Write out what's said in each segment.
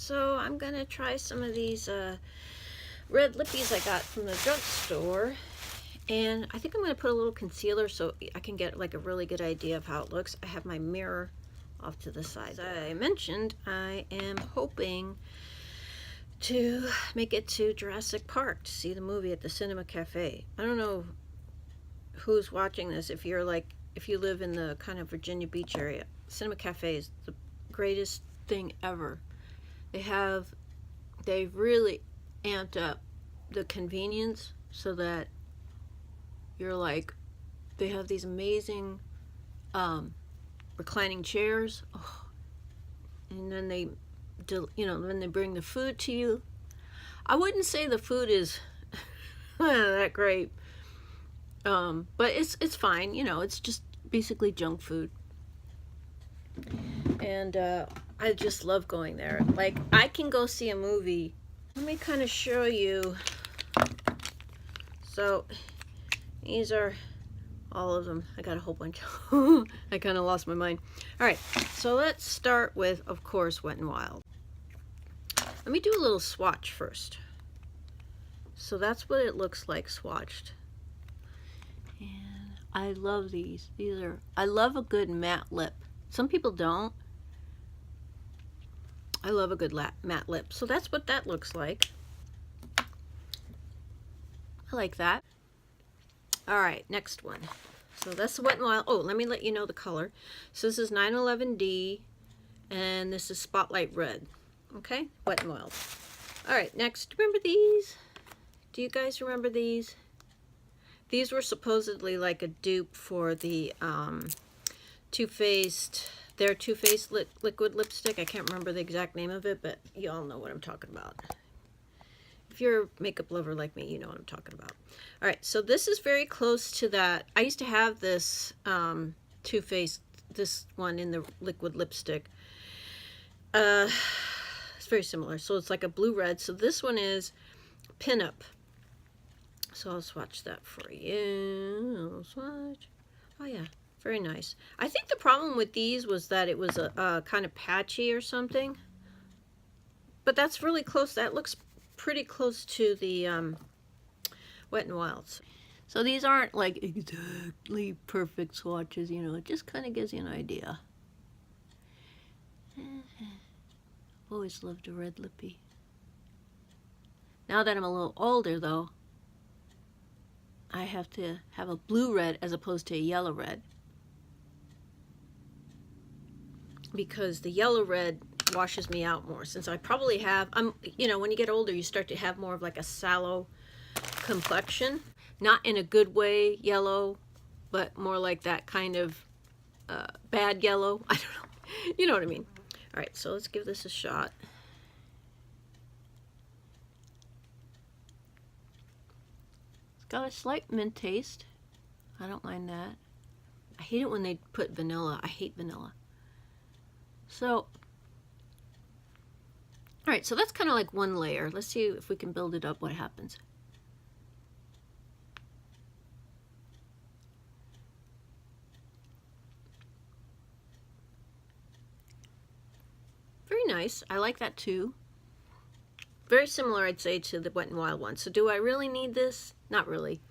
So I'm gonna try some of these red lippies I got from the drugstore, and I think I'm gonna put a little concealer so I can get like a really good idea of how it looks. I have my mirror off to the side. As I mentioned, I am hoping to make it to Jurassic Park to see the movie at the Cinema Cafe. I don't know who's watching this. If you live in the kind of Virginia Beach area, Cinema Cafe is the greatest thing ever. They've really amped up the convenience so that you're like, they have these amazing reclining chairs, and then then they bring the food to you. I wouldn't say the food is that great, but it's fine. It's just basically junk food, and I just love going there. Like, I can go see a movie. Let me kind of show you. So these are all of them. I got a whole bunch. I kind of lost my mind. All right, so let's start with, of course, Wet n Wild. Let me do a little swatch first. So that's what it looks like swatched. And I love these. I love a good matte lip. Some people don't. I love a good matte lip. So that's what that looks like. I like that. All right, next one. So that's the Wet n Wild. Oh, let me let you know the color. So this is 911D, and this is Spotlight Red. Okay, Wet n Wild. All right, next. Remember these? Do you guys remember these? These were supposedly like a dupe for the Too Faced liquid lipstick. I can't remember the exact name of it, but you all know what I'm talking about. If you're a makeup lover like me, you know what I'm talking about. All right, so this is very close to that. I used to have this Too Faced, this one in the liquid lipstick. It's very similar. So it's like a blue-red. So this one is Pinup. So I'll swatch that for you. I'll swatch. Oh yeah, very nice. I think the problem with these was that it was a kind of patchy or something. But that's really close. That looks pretty close to the Wet n Wilds. So these aren't like exactly perfect swatches, it just kind of gives you an idea. Always loved a red lippie. Now that I'm a little older though, I have to have a blue red as opposed to a yellow red, because the yellow red washes me out more, since I probably have, when you get older you start to have more of like a sallow complexion, not in a good way yellow, but more like that kind of bad yellow. I don't know, you know what I mean. All right, so let's give this a shot. It's got a slight mint taste. I don't mind that. I hate it when they put vanilla. I hate vanilla. So, all right, so that's kind of like one layer. Let's see if we can build it up, what happens. Very nice. I like that too. Very similar, I'd say, to the Wet n Wild one. So do I really need this? Not really.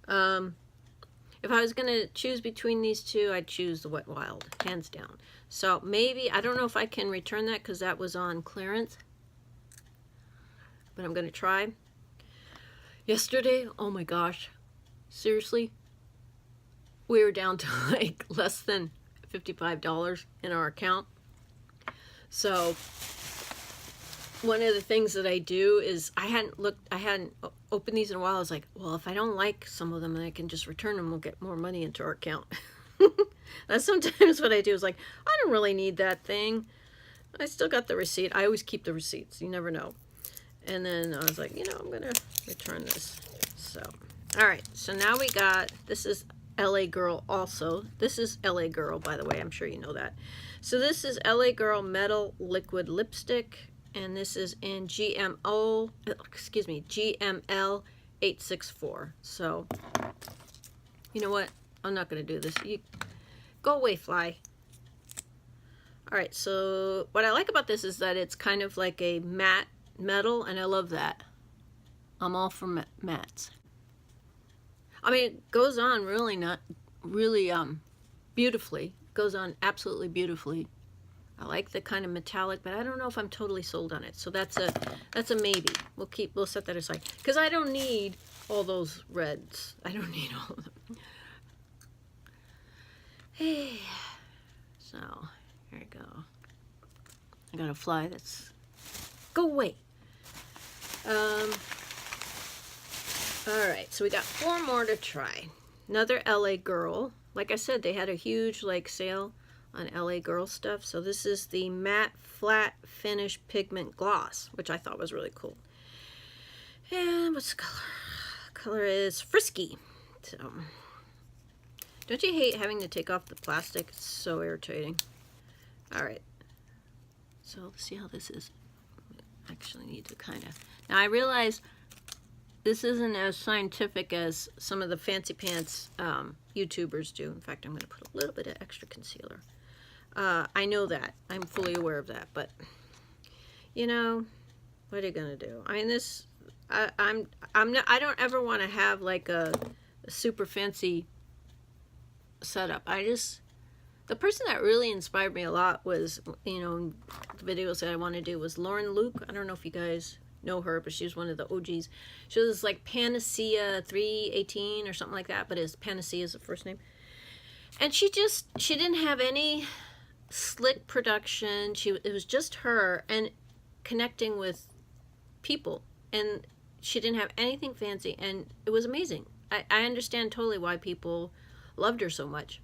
If I was going to choose between these two, I'd choose the Wet n Wild, hands down. So maybe, I don't know if I can return that because that was on clearance. But I'm going to try. Yesterday, oh my gosh, seriously, we were down to like less than $55 in our account. So one of the things that I do is, I hadn't opened these in a while. I was like, well, if I don't like some of them, then I can just return them. We'll get more money into our account. That's sometimes what I do, is like, I don't really need that thing. I still got the receipt. I always keep the receipts. You never know. And then I was like, I'm going to return this. So, all right. So now we got, this is LA Girl also. This is LA Girl, by the way. I'm sure you know that. So this is LA Girl Metal Liquid Lipstick. And this is in GML 864. So, you know what? I'm not going to do this. You go away, fly. All right, so what I like about this is that it's kind of like a matte metal, and I love that. I'm all for mattes. I mean, it goes on really beautifully. It goes on absolutely beautifully. I like the kind of metallic, but I don't know if I'm totally sold on it. So that's a maybe. We'll set that aside because I don't need all those reds. I don't need all of them. Hey, so here we go. I got a fly that's go away. All right, so we got 4 more to try. Another LA Girl. Like I said, they had a huge like sale on LA Girl stuff. So this is the matte flat finish pigment gloss, which I thought was really cool. And what's the color? The color is Frisky. So don't you hate having to take off the plastic? It's so irritating. All right. So let's see how this is. I actually need to kind of... Now I realize this isn't as scientific as some of the fancy pants YouTubers do. In fact, I'm going to put a little bit of extra concealer. I know that. I'm fully aware of that. But, you know, what are you going to do? I mean, this... I don't ever want to have like a super fancy setup. The person that really inspired me a lot was, you know, the videos that I want to do was Lauren Luke. I don't know if you guys know her, but she was one of the OGs. She was like Panacea 318 or something like that, but it's Panacea is the first name. And she didn't have any slick production. It was just her and connecting with people, and she didn't have anything fancy, and it was amazing. I understand totally why people loved her so much.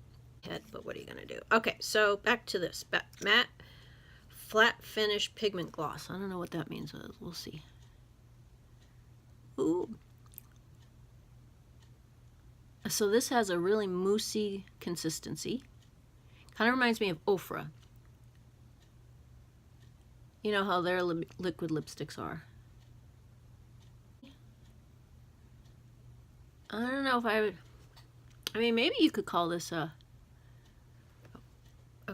But what are you gonna do? Okay, so back to this matte flat finish pigment gloss. I don't know what that means. We'll see. Ooh. So this has a really moussey consistency. Kind of reminds me of Ofra. You know how their liquid lipsticks are. I don't know if I would... I mean, maybe you could call this a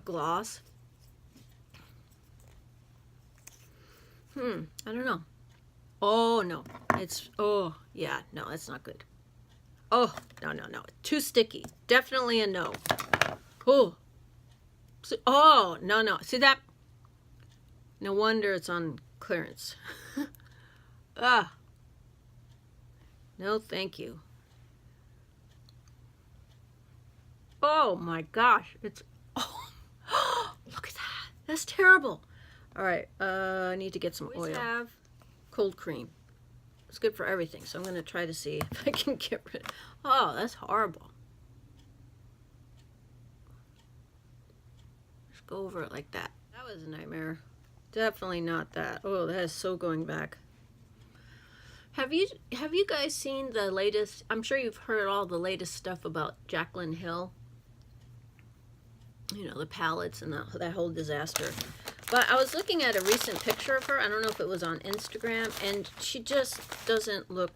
gloss. I don't know. Oh, no. Oh, yeah. No, that's not good. Oh, no. Too sticky. Definitely a no. Oh. Oh, no. See that? No wonder it's on clearance. Ah. No, thank you. Oh my gosh, oh, look at that. That's terrible. All right, I need to get some oil. Have cold cream. It's good for everything, so I'm going to try to see if I can get rid. Oh, that's horrible. Just go over it like that. That was a nightmare. Definitely not that. Oh, that is so going back. Have you guys seen the latest? I'm sure you've heard all the latest stuff about Jaclyn Hill. You know, the palettes and that whole disaster. But I was looking at a recent picture of her. I don't know if it was on Instagram, and she just doesn't look...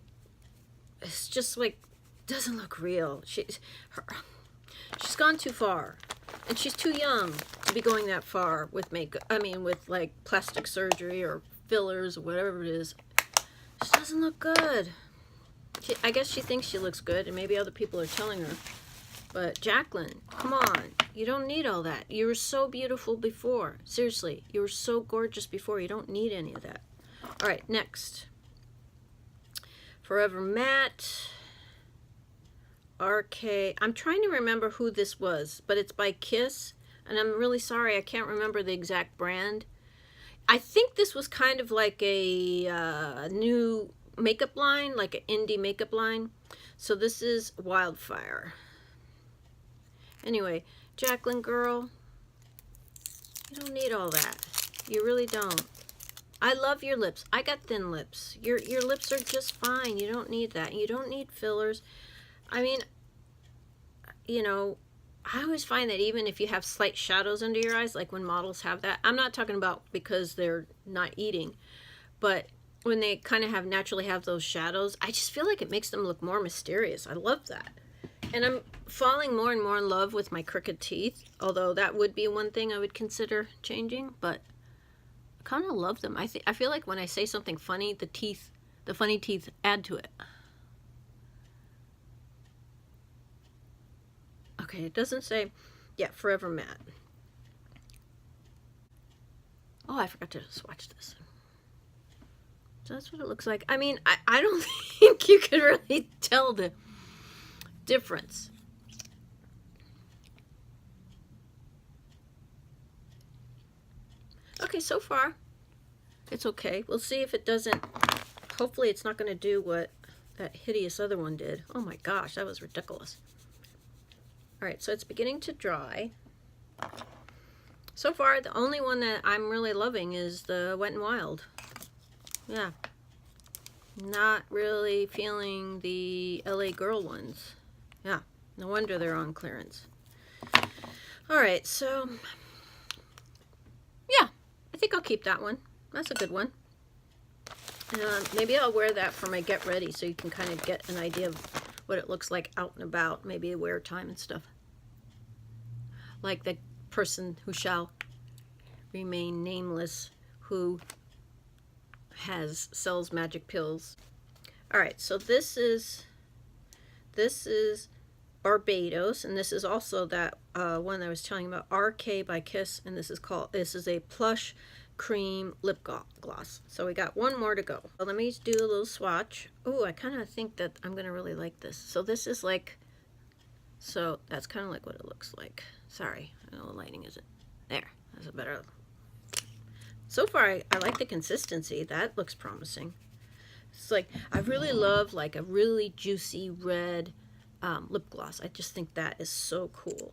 It's just like, doesn't look real. She's gone too far. And she's too young to be going that far with makeup. I mean, with like plastic surgery or fillers or whatever it is. She doesn't look good. I guess she thinks she looks good, and maybe other people are telling her. But Jaclyn, come on. You don't need all that. You were so beautiful before. Seriously, you were so gorgeous before. You don't need any of that. All right, next. Forever Matte. RK. I'm trying to remember who this was, but it's by Kiss. And I'm really sorry, I can't remember the exact brand. I think this was kind of like a new makeup line, like an indie makeup line. So this is Wildfire. Anyway, Jaclyn girl, you don't need all that. You really don't. I love your lips. I got thin lips. Your lips are just fine. You don't need that. You don't need fillers. I mean, you know, I always find that even if you have slight shadows under your eyes, like when models have that, I'm not talking about because they're not eating, but when they kind of naturally have those shadows, I just feel like it makes them look more mysterious. I love that. And I'm falling more and more in love with my crooked teeth, although that would be one thing I would consider changing, but I kind of love them. I feel like when I say something funny, the funny teeth add to it. Okay, it doesn't say, yeah, Forever Matte. Oh, I forgot to swatch this. So that's what it looks like. I mean, I don't think you can really tell the difference. Okay, so far, it's okay. We'll see if it doesn't, hopefully it's not going to do what that hideous other one did. Oh my gosh, that was ridiculous. All right, so it's beginning to dry. So far, the only one that I'm really loving is the Wet n Wild. Yeah. Not really feeling the LA Girl ones. Yeah, no wonder they're on clearance. All right, so yeah, I think I'll keep that one. That's a good one. Maybe I'll wear that for my get ready so you can kind of get an idea of what it looks like out and about, maybe wear time and stuff. Like the person who shall remain nameless who sells magic pills. All right, so this is Barbados, and this is also that one I was telling you about, RK by Kiss, and this is a plush cream lip gloss. So we got one more to go. So let me do a little swatch. Oh, I kind of think that I'm gonna really like this. So this is like, so that's kind of like what it looks like. Sorry, I don't know what lighting is it. There, that's a better. So far, I like the consistency. That looks promising. It's like, I really love like a really juicy red lip gloss. I just think that is so cool.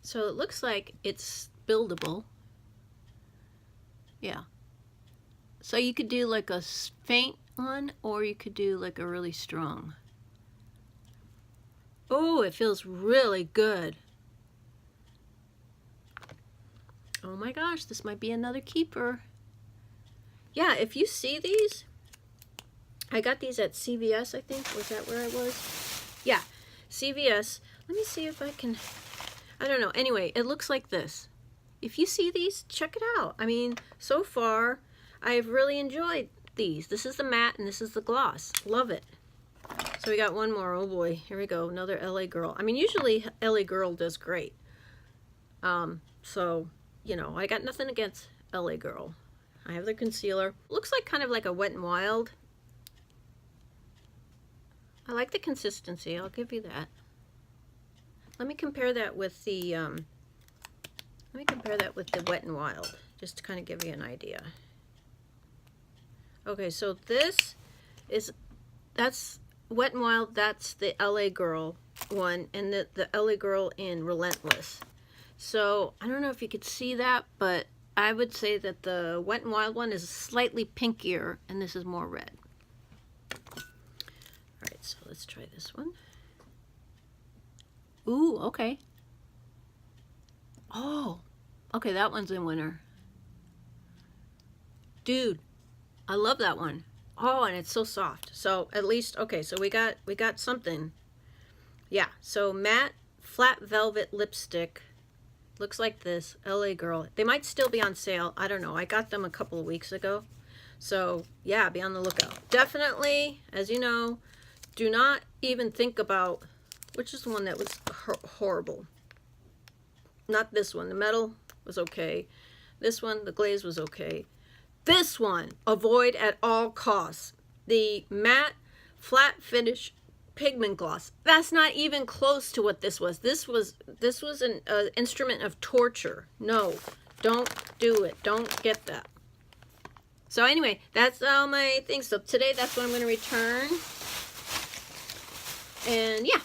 So it looks like it's buildable. Yeah. So you could do like a faint one, or you could do like a really strong. Oh, it feels really good. Oh my gosh, this might be another keeper. Yeah, if you see these, I got these at CVS, I think. Was that where I was? Yeah, CVS. Let me see if I can, I don't know. Anyway, it looks like this. If you see these, check it out. I mean, so far, I've really enjoyed these. This is the matte and this is the gloss. Love it. So we got one more. Oh boy, here we go. Another LA Girl. I mean, usually LA Girl does great. So, you know, I got nothing against LA Girl. I have the concealer. Looks like kind of like a Wet n Wild. I like the consistency. I'll give you that. Let me compare that with the Wet n Wild, just to kind of give you an idea. Okay, so that's Wet n Wild. That's the LA Girl one, and the LA Girl in Relentless. So I don't know if you could see that, but I would say that the Wet n Wild one is slightly pinkier, and this is more red. All right, so let's try this one. Ooh, okay. Oh, okay, that one's in winter. Dude, I love that one. Oh, and it's so soft. So at least, okay, so we got something. Yeah, so matte flat velvet lipstick. Looks like this, LA Girl. They might still be on sale. I don't know. I got them a couple of weeks ago. So yeah, be on the lookout. Definitely, as you know, do not even think about, which is the one that was horrible. Not this one. The metal was okay. This one, the glaze was okay. This one, avoid at all costs. The matte flat finish pigment gloss. That's not even close to what this was. This was an instrument of torture. No, don't do it. Don't get that. So anyway, that's all my things. So today, that's what I'm going to return. And yeah.